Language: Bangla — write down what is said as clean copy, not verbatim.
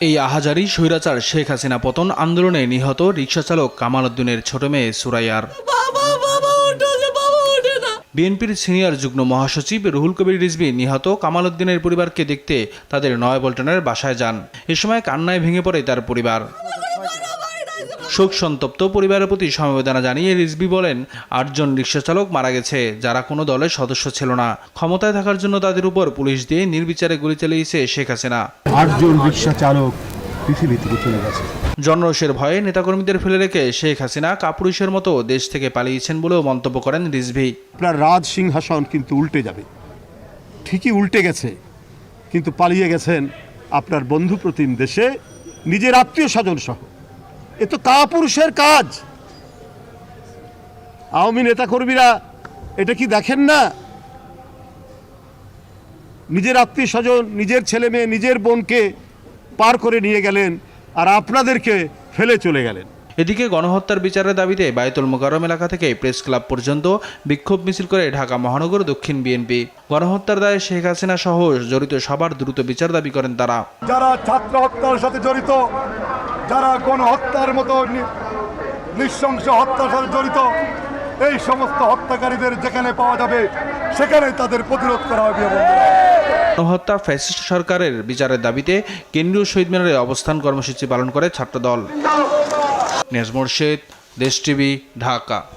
এই আহাজারি স্বৈরাচার শেখ হাসিনা পতন আন্দোলনে নিহত রিকশা চালক কামাল উদ্দিনের ছোট মেয়ে সুরাইয়ার। বিএনপির সিনিয়র যুগ্ম মহাসচিব রুহুল কবির রিজভী নিহত কামাল উদ্দিনের পরিবারকে দেখতে তাদের নয়াপল্টনের বাসায় যান। এ সময় কান্নায় ভেঙে পড়ে তার পরিবার। শোক সন্তপ্ত পরিবারের প্রতি সমবেদনা জানিয়ে রিজভী বলেন, ৮ জন রিকশা চালক মারা গেছে যারা কোনো দলের সদস্য ছিল না। ক্ষমতায় থাকার জন্য তাদের উপর পুলিশ দিয়ে নির্বিচারে গুলি চালিয়েছে শেখ হাসিনা। ৮ জন রিকশা চালক পৃথিবী থেকে চলে গেছে। জনরোষের ভয়ে নেতাকর্মীদের ফেলে রেখে শেখ হাসিনা কাপুরুষের মতো দেশ থেকে পালিয়েছেন বলেও মন্তব্য করেন রিজভী। আপনার রাজ সিংহাসন কিন্তু উল্টে যাবে, ঠিকই উল্টে গেছে, কিন্তু পালিয়ে গেছেন আপনার বন্ধু প্রতিম দেশে নিজের আত্মীয় স্বজন সহ। এ তো কাপুরুষের কাজ। আওয়ামী নেতাকর্মীরা এটা কি দেখেন না? নিজের আত্মীয় স্বজন, নিজের ছেলে মেয়ে, নিজের বোনকে পার করে নিয়ে গেলেন আর আপনাদেরকে ফেলে চলে গেলেন। এদিকে গণহত্যার বিচারের দাবিতে বায়তুল মোকাররম এলাকা থেকে প্রেস ক্লাব পর্যন্ত বিক্ষোভ মিছিল করে ঢাকা মহানগর দক্ষিণ বিএনপি। গণহত্যার দায়ে শেখ হাসিনা সহ জড়িত সবার দ্রুত বিচার দাবি করেন তারা। যারা ছাত্র হত্যার সাথে জড়িত, যারা গণহত্যার মতো নৃশংস হত্যার সাথে জড়িত, এই সমস্ত হত্যাকারীদের যেখানে পাওয়া যাবে সেখানে তাদের প্রতিরোধ করা হবে। গণহত্যা ফ্যাসিস্ট সরকারের বিচারের দাবিতে কেন্দ্রীয় শহীদ মিনারে অবস্থান কর্মসূচি পালন করে ছাত্রদল। নিয়াজ মোরশেদ, দেশ টিভি, ঢাকা।